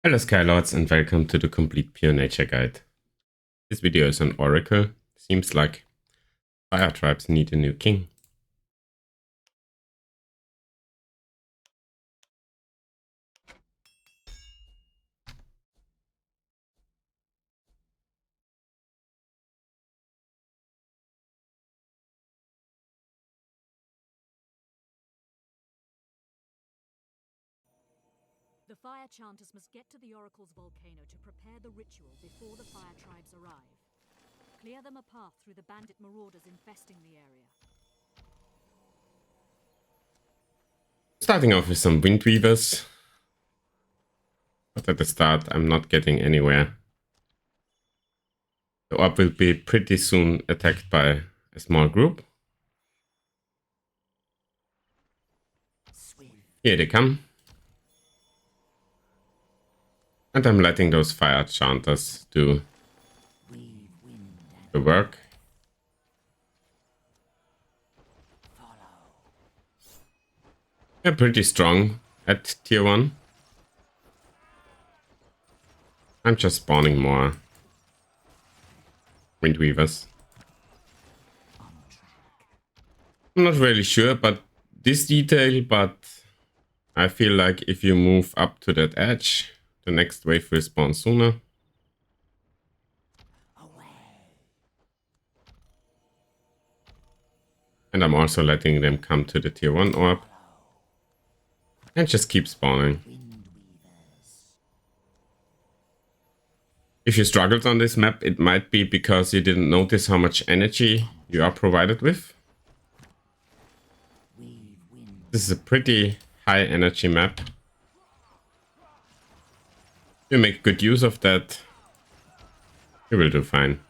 Hello Skylords and welcome to the complete Pure Nature Guide. This video is on Oracle. Seems like fire tribes need a new king. The fire chanters must get to the Oracle's volcano to prepare the ritual before the fire tribes arrive. Clear them a path through the bandit marauders infesting the area. Starting off with some wind weavers. But at the start I'm not getting anywhere. The orb will be pretty soon attacked by a small group. Here they come. And I'm letting those fire chanters do the work. They're pretty strong at tier 1. I'm just spawning more wind weavers. I'm not really sure about this detail, but I feel like if you move up to that edge, the next wave will spawn sooner. And I'm also letting them come to the tier 1 orb. And just keep spawning. If you struggled on this map, it might be because you didn't notice how much energy you are provided with. This is a pretty high energy map. You make good use of that, you will do fine.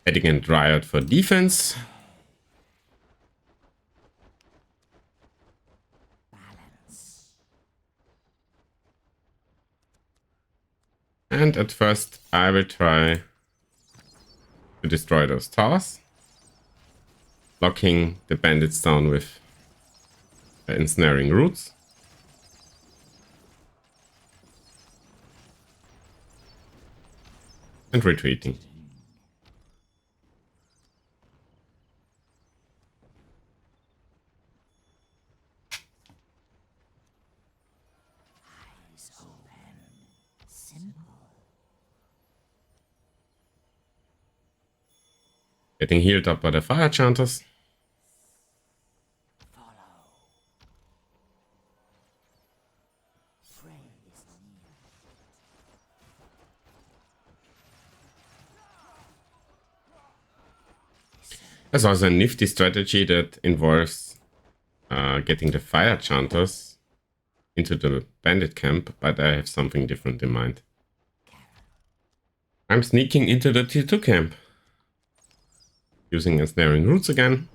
Adding a Dryad for defense. And at first I will try to destroy those towers. Locking the bandits down with ensnaring roots. And retreating. Getting healed up by the fire chanters. There's also a nifty strategy that involves getting the fire chanters into the bandit camp, but I have something different in mind. I'm sneaking into the tier 2 camp. Using ensnaring roots again.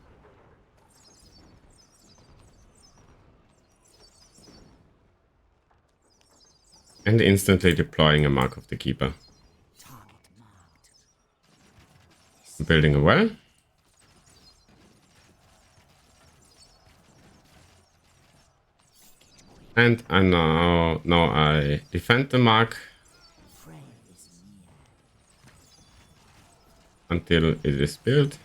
And instantly deploying a Mark of the Keeper. Building a well. And now I defend the mark until it is built.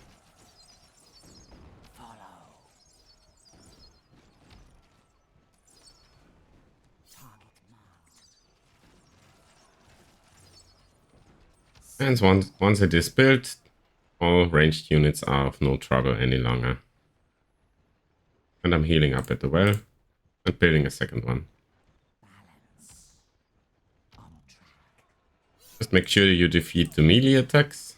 And once it is built, all ranged units are of no trouble any longer. And I'm healing up at the well and building a second one. Just make sure you defeat the melee attacks.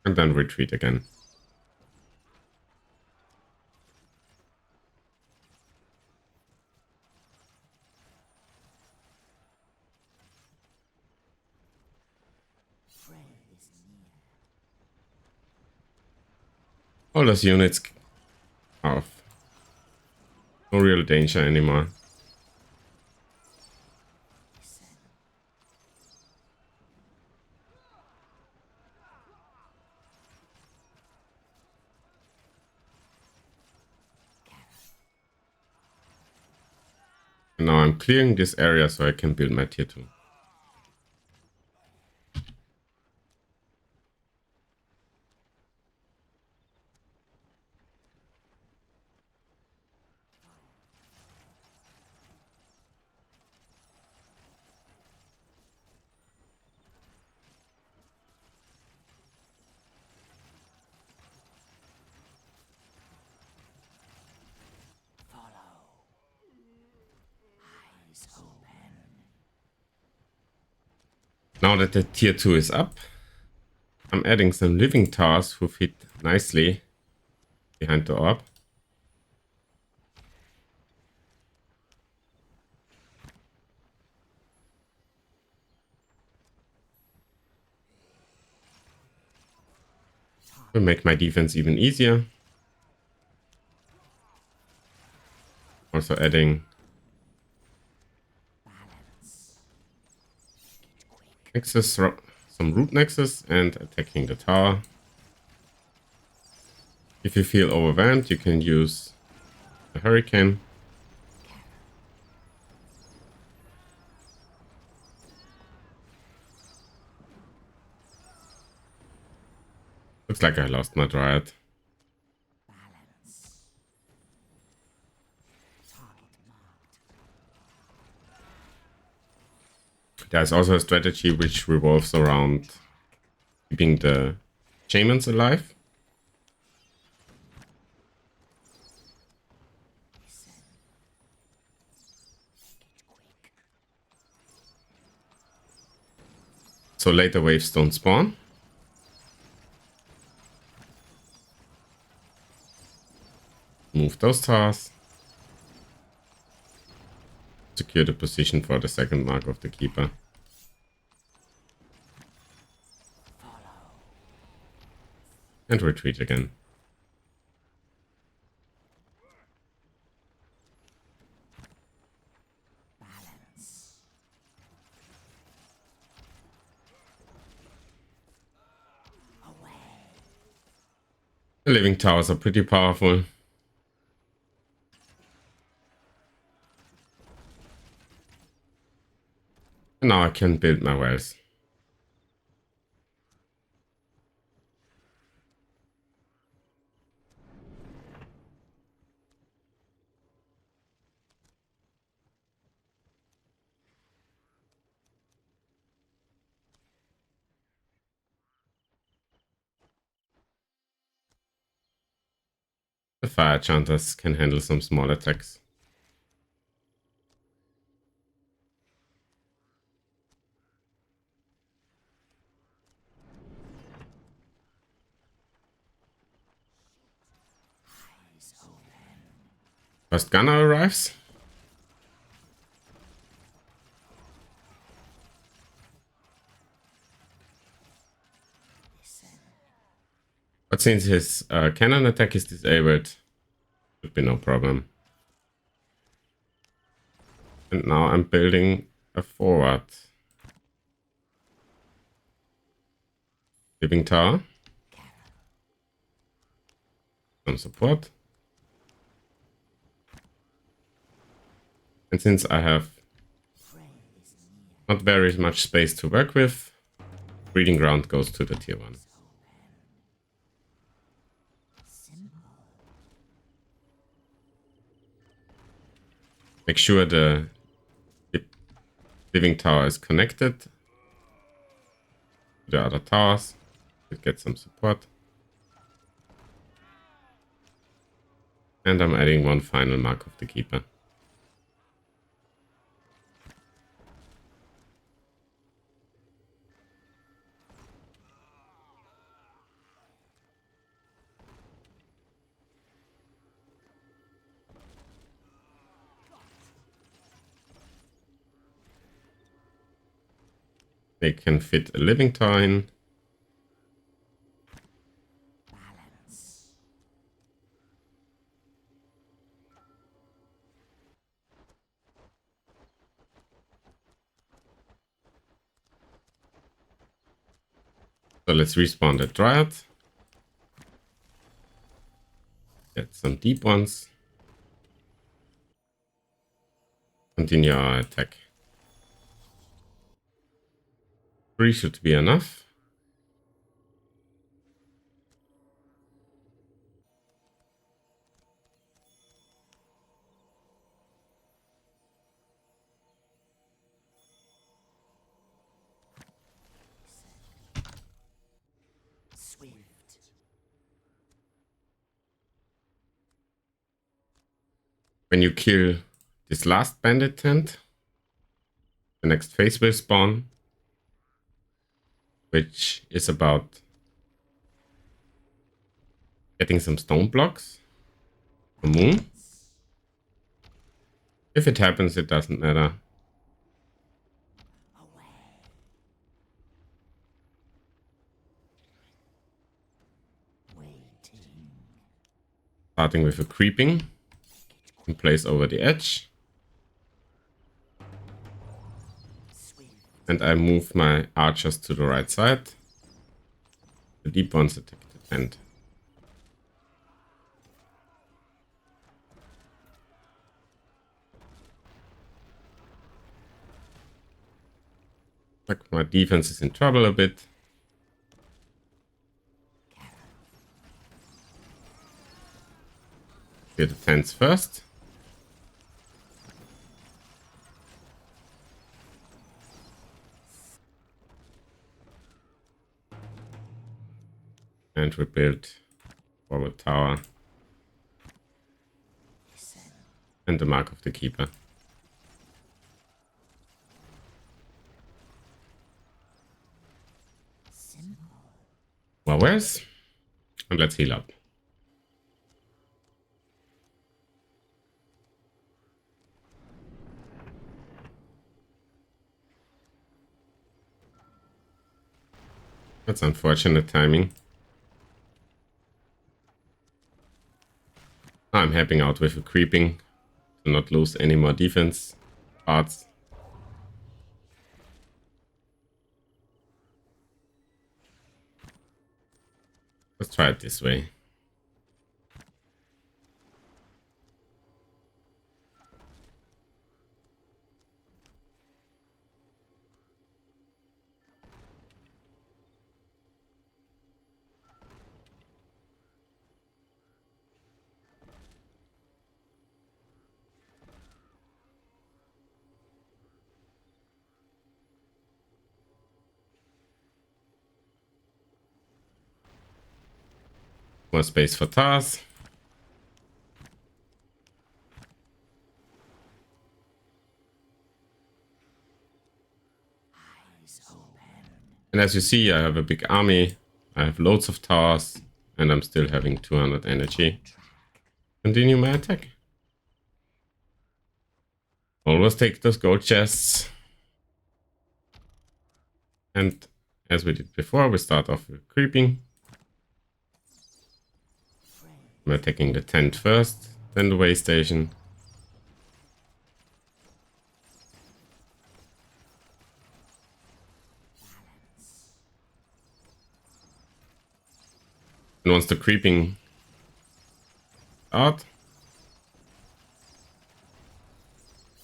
And then retreat again. All those units are of no real danger anymore. now I'm clearing this area so I can build my tier 2. Now that the tier 2 is up, I'm adding some living towers who fit nicely behind the orb. Will make my defense even easier. Also adding nexus, some root nexus, and attacking the tower. If you feel overwhelmed, you can use a hurricane. Looks like I lost my dryad. There's also a strategy which revolves around keeping the shamans alive. So later waves don't spawn. Move those towers. Secure the position for the second mark of the keeper. And retreat again. The living towers are pretty powerful. And now I can build my wells. The fire enchanters can handle some small attacks. First gunner arrives. But since his cannon attack is disabled, should be no problem. And now I'm building a forward living tower. Some support. And since I have not very much space to work with, breeding ground goes to the tier 1. Make sure the living tower is connected to the other towers to get some support. And I'm adding one final mark of the keeper. They can fit a living tower in. So let's respawn the dryad. Get some deep ones. continue our attack. 3 should be enough. When you kill this last bandit tent, the next phase will spawn, which is about getting some stone blocks. A moon. If it happens, it doesn't matter. Starting with a creeping in place over the edge. And I move my archers to the right side. The deep ones attack the tent. Like my defense is in trouble a bit. Clear the tents first. And rebuild forward tower. And the mark of the keeper. Well, where's? And let's heal up. That's unfortunate timing. I'm helping out with a creeping to not lose any more defense parts. Let's try it this way. More space for towers. And as you see, I have a big army. I have loads of towers. And I'm still having 200 energy. Continue my attack. Always take those gold chests. And as we did before, we start off with creeping. I'm attacking the tent first, then the way station. And once the creeping out,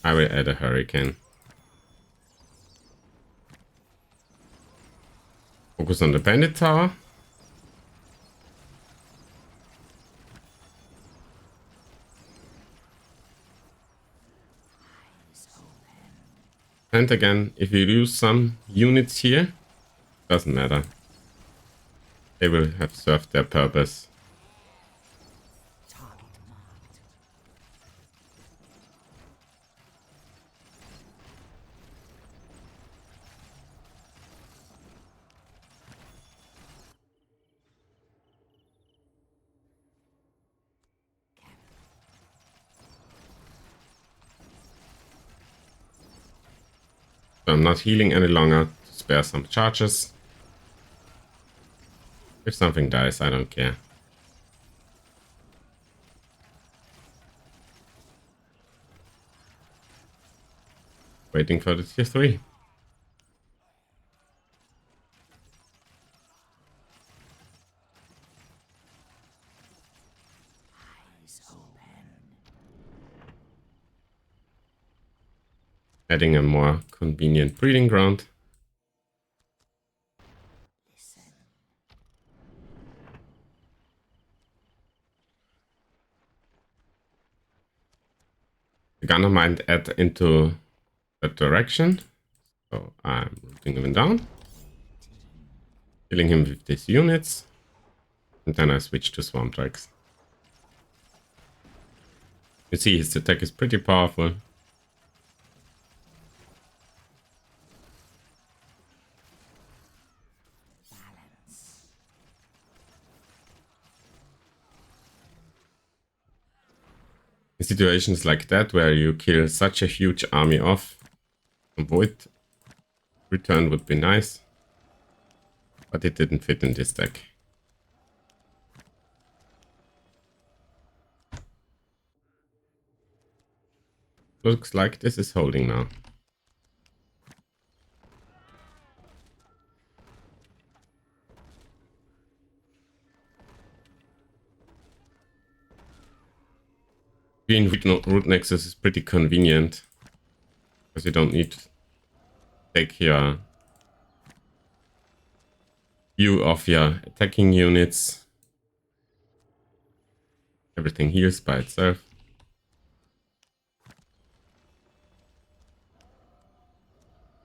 I will add a hurricane. Focus on the bandit tower. And again, if you lose some units here, doesn't matter. They will have served their purpose. So I'm not healing any longer to spare some charges. If something dies, I don't care. Waiting for the tier 3. adding a more convenient breeding ground. The gunner might add into that direction. So I'm rooting him down. Killing him with these units. And then I switch to Swamp Drakes. You see his attack is pretty powerful. In situations like that, where you kill such a huge army off, a void return would be nice. But it didn't fit in this deck. Looks like this is holding now. Being root nexus is pretty convenient, because you don't need to take your view of your attacking units. Everything heals by itself.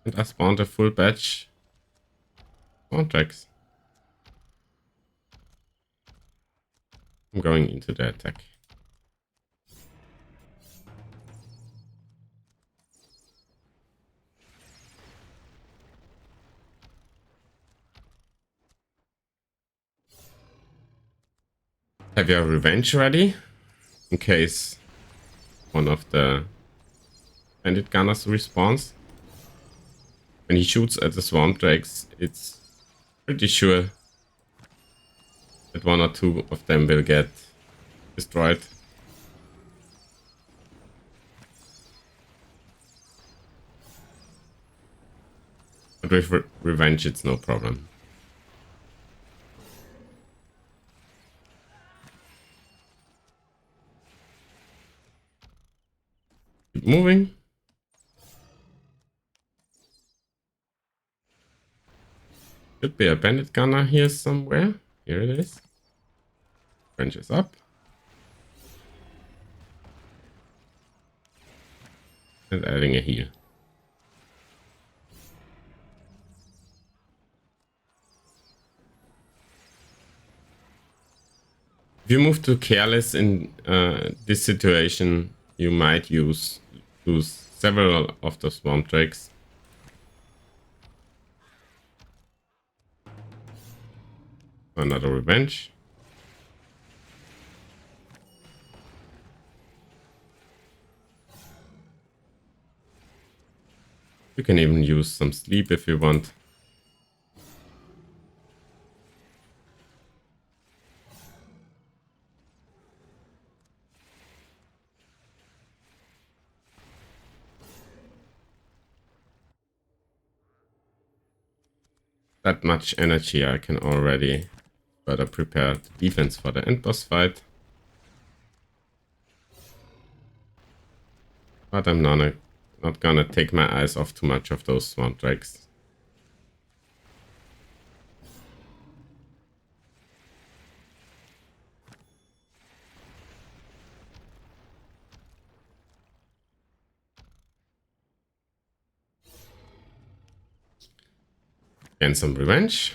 And I spawned a full batch of tracks. I'm going into the attack. Have your revenge ready? In case one of the bandit gunners respawns. When he shoots at the swamp drakes, it's pretty sure that one or two of them will get destroyed. But with revenge, it's no problem. Keep moving. Should be a bandit gunner here somewhere. Here it is. Revenge is up. And adding a heal. If you move too careless in this situation, you might lose several of the swamp drakes. Another revenge. You can even use some sleep if you want. That much energy I can already further prepare the defense for the end boss fight. But I'm not gonna take my eyes off too much of those swamp drakes. And some revenge.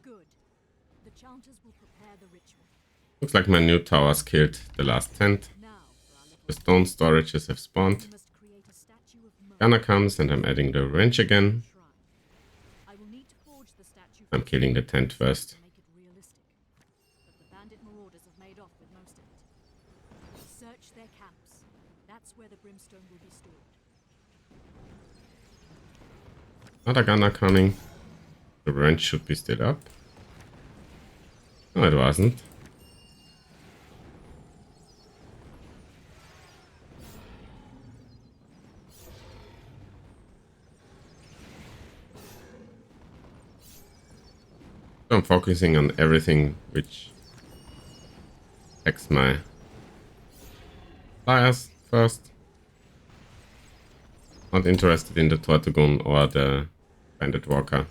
Good. The chanters will prepare the ritual. Looks like my new towers killed the last tent. Now, for our little The stone storages have spawned. we must create a statue of Mo Gunner comes and I'm adding the revenge again. shrine. I will need to forge the statue I'm killing the tent first. to make it realistic. But the bandit marauders have made off with most of it. Search their camps. That's where the brimstone will be stored. Another gunner coming. The revenge should be still up. No, it wasn't. So I'm focusing on everything which attacks my flyers first. Not interested in the Tortugun or the Bandit Walker.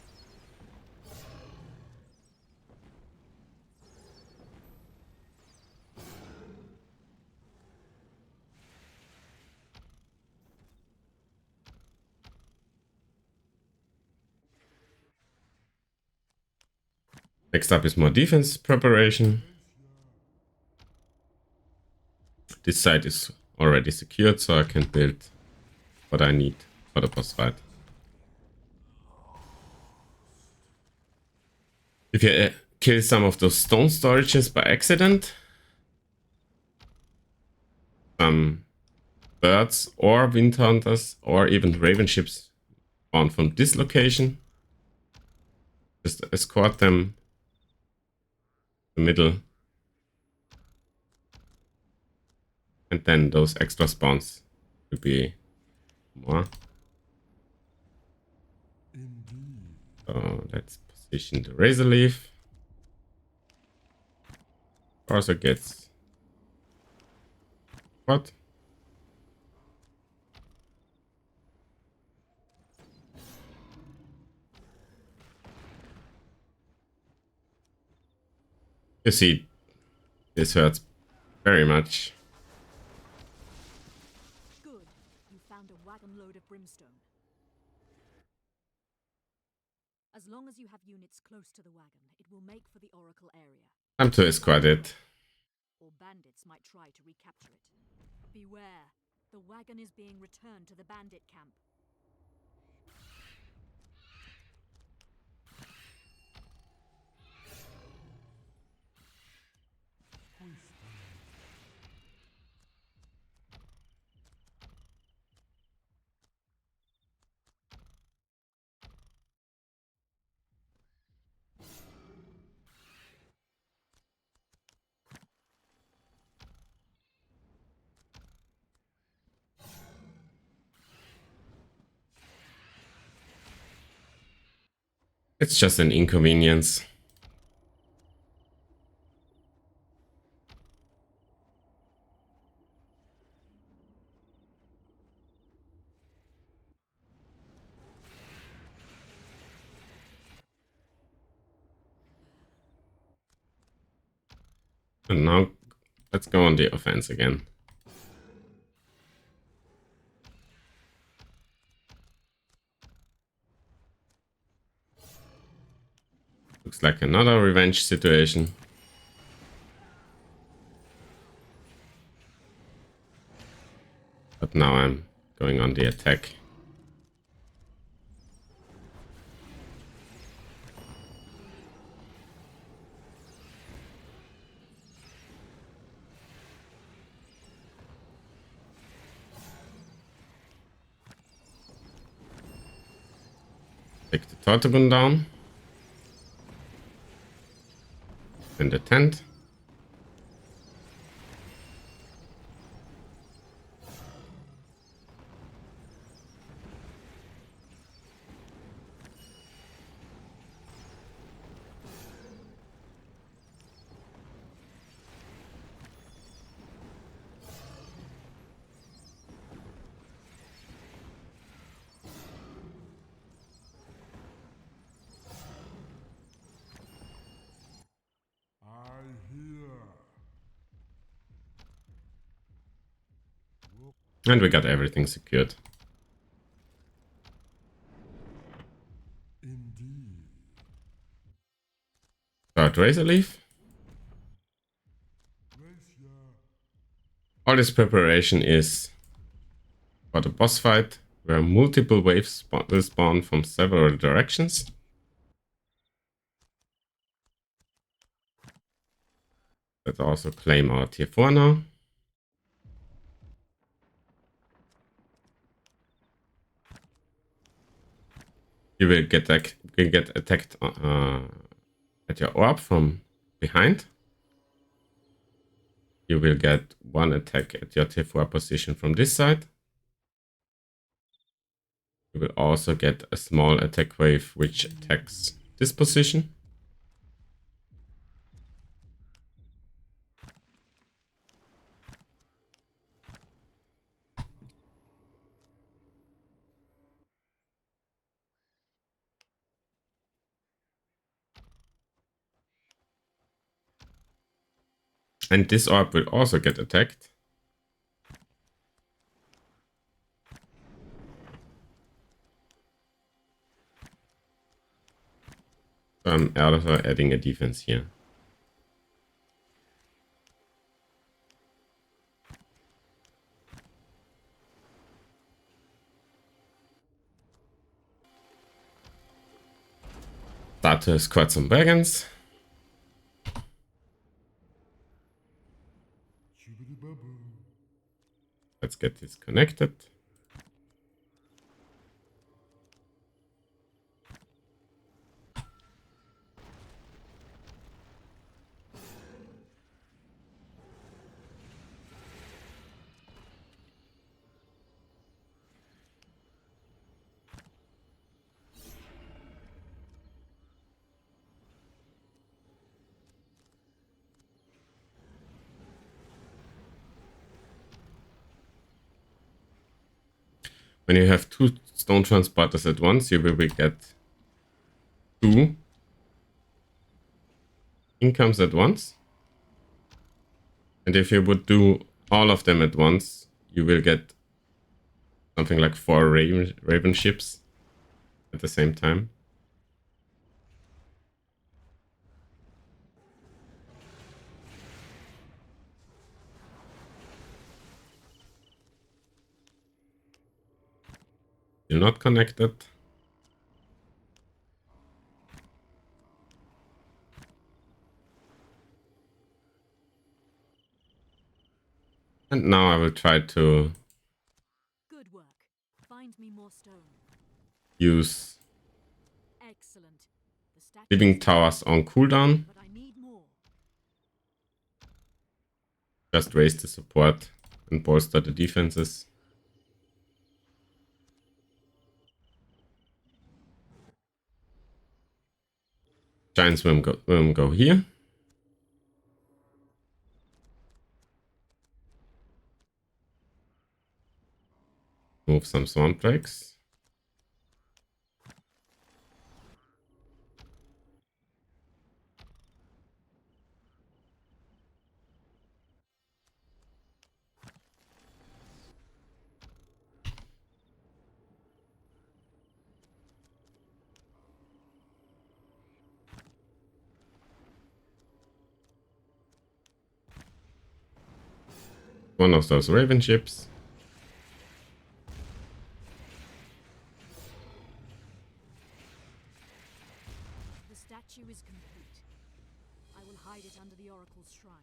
Next up is more defense preparation. This side is already secured, so I can build what I need for the boss fight. If you kill some of those stone storages by accident, some birds or wind hunters or even raven ships spawn from this location, just escort them to the middle, and then those extra spawns will be more. So let's position the razor leaf. Also gets what? You see, this hurts very much. Good. You found a wagon load of brimstone. As long as you have units close to the wagon, it will make for the Oracle area. Time to escort it. Or bandits might try to recapture it. Beware. The wagon is being returned to the bandit camp. It's just an inconvenience. And now let's go on the offense again. Looks like another revenge situation. But now I'm going on the attack. Take the Tortugun down. And the tent. And we got everything secured. Start razor leaf. All this preparation is for the boss fight, where multiple waves will spawn from several directions. Let's also claim our tier 4 now. You will get attacked at your orb from behind. You will get one attack at your tier 4 position from this side. You will also get a small attack wave which attacks this position. And this orb will also get attacked. I'm also adding a defense here. Start to squad some wagons. Let's get this connected. When you have 2 stone transporters at once, you will get 2 incomes at once. And if you would do all of them at once, you will get something like 4 raven ships at the same time. Still not connected. And now I will try to Good work. Find me more stone. use Excellent. The statue living is towers on cooldown. but I need more. Just raise the support and bolster the defenses. Giants will go here. Move some swamp drakes. One of those raven ships. The statue is complete. I will hide it under the oracle's shrine.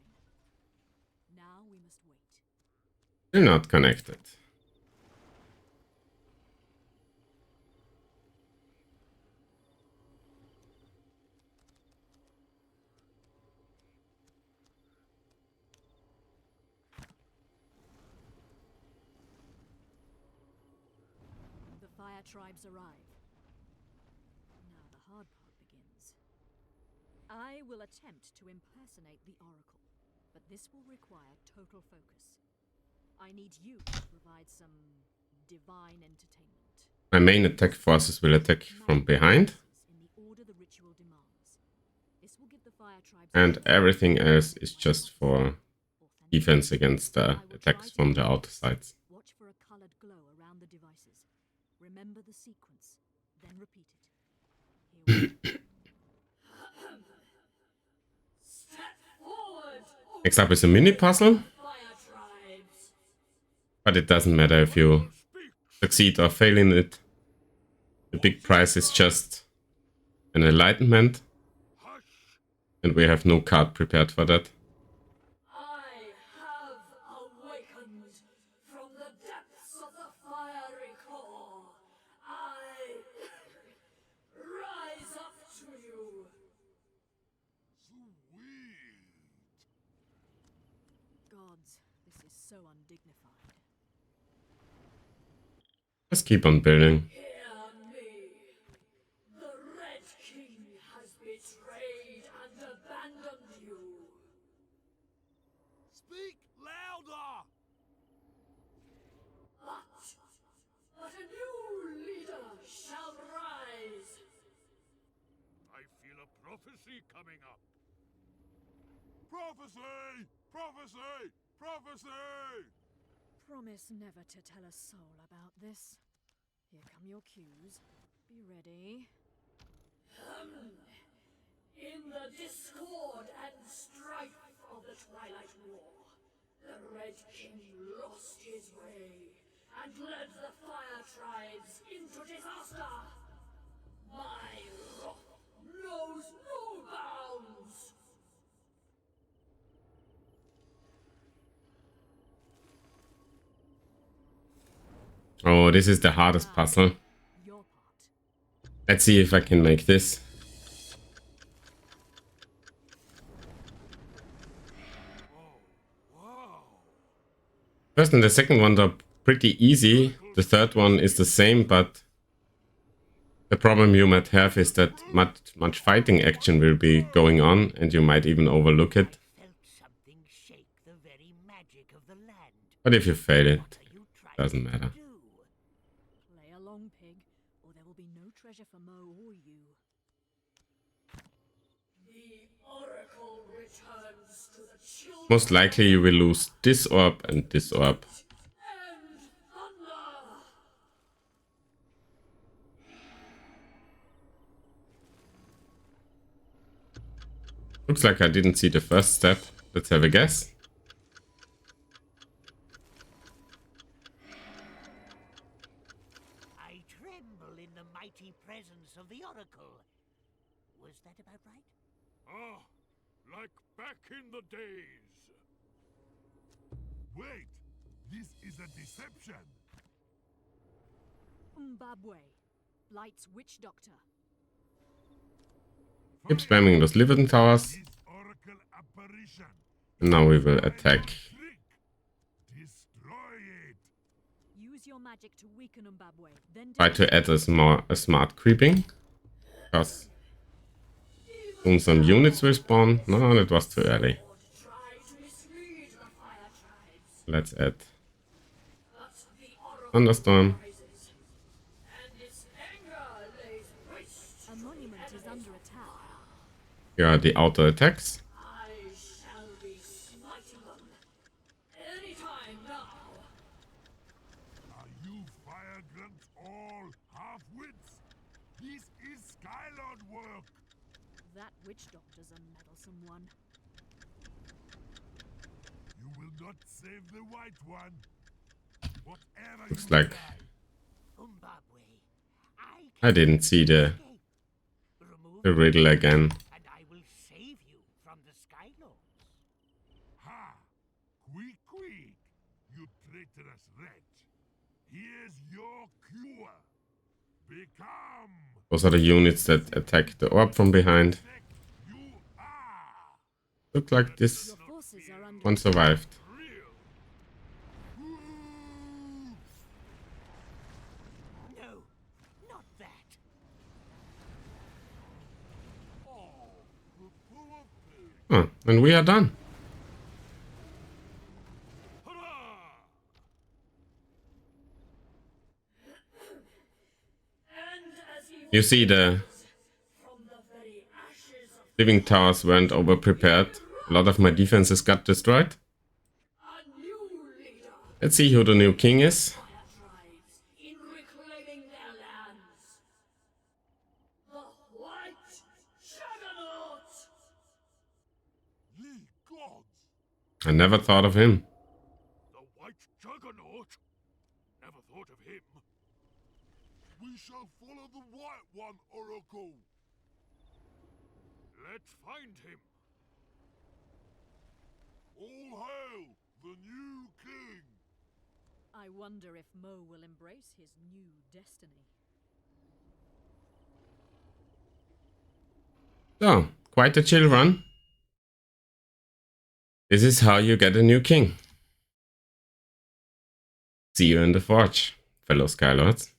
Now we must wait. They're not connected. The fire tribes arrive. Now the hard part begins. I will attempt to impersonate the oracle, but this will require total focus. I need you to provide some divine entertainment. My main attack forces will attack from behind. In the order the ritual demands. This will give the fire tribes And everything else is just for defense against the attacks from the outer sides. Watch for a colored glow around the devices. Remember the sequence, then repeat it. Here we go. Next up is a mini puzzle. But it doesn't matter if you succeed or fail in it. The big prize is just an enlightenment. And we have no card prepared for that. I have awakened from the depths of the fiery core. I rise up to you. Sweet. Gods, this is so undignified. Just keep on building. Hear me. The Red King has betrayed and abandoned you. Speak louder. But a new leader shall rise. I feel a prophecy coming up. Prophecy! Prophecy! Prophecy! Promise never to tell a soul about this. Here come your cues. Be ready. In the discord and strife of the Twilight War, the Red King lost his way and led the Fire Tribes into disaster. My wrath knows no bounds. Oh, this is the hardest puzzle. Your part. Let's see if I can make this. First and the second one are pretty easy. The third one is the same, but the problem you might have is that much fighting action will be going on, and you might even overlook it. But if you fail it, doesn't matter. Play along, pig, or there will be no treasure for Mo or you. The Oracle returns to the children Most likely you will lose this orb and this orb. and thunder. Looks like I didn't see the first step. Let's have a guess. I tremble in the mighty presence of the Oracle. Was that about right? Ah, like back in the days. Wait, this is a deception. Mbabwe, Light's witch doctor. Keep spamming those living towers. This Oracle apparition. And now we will attack. Trick. Destroy it. Use your magic to weaken Mbabwe, then Try to add a smart creeping. Because soon some units will spawn. No, that was too early. Try to mislead the Fire Tribes, Let's add but the Oracle thunderstorm. rises, and its anger lays waste. a monument is under attack. Here are the auto attacks. I shall be smiting them anytime now. Are you fire grunts all half-wits? This is Skylord work. That witch doctor's a meddlesome one. You will not save the white one. Whatever Looks you like try. Umbabwe, I didn't see the remove riddle again. and I will save you from the Skylords. Ha! Quick, quick! You traitorous wretch! Here's your cure! Become Those are the units that attack the orb from behind. you are! Look like this Your forces are under one survived. Real! No, not that. Oh, the poor pig! Oh, and we are done. Hurrah! And as he You see, the from the very ashes of living towers weren't over prepared. A lot of my defenses got destroyed. a new leader, Let's see who the new king is. Fire Tribes, in reclaiming their lands. The White Juggernaut! Ye gods! I never thought of him. The White Juggernaut? Never thought of him. We shall follow the White One, Oracle. Let's find him. All hail the new king. I wonder if Mo will embrace his new destiny. So, quite a chill run. This is how you get a new king. See you in the forge, fellow Skylords.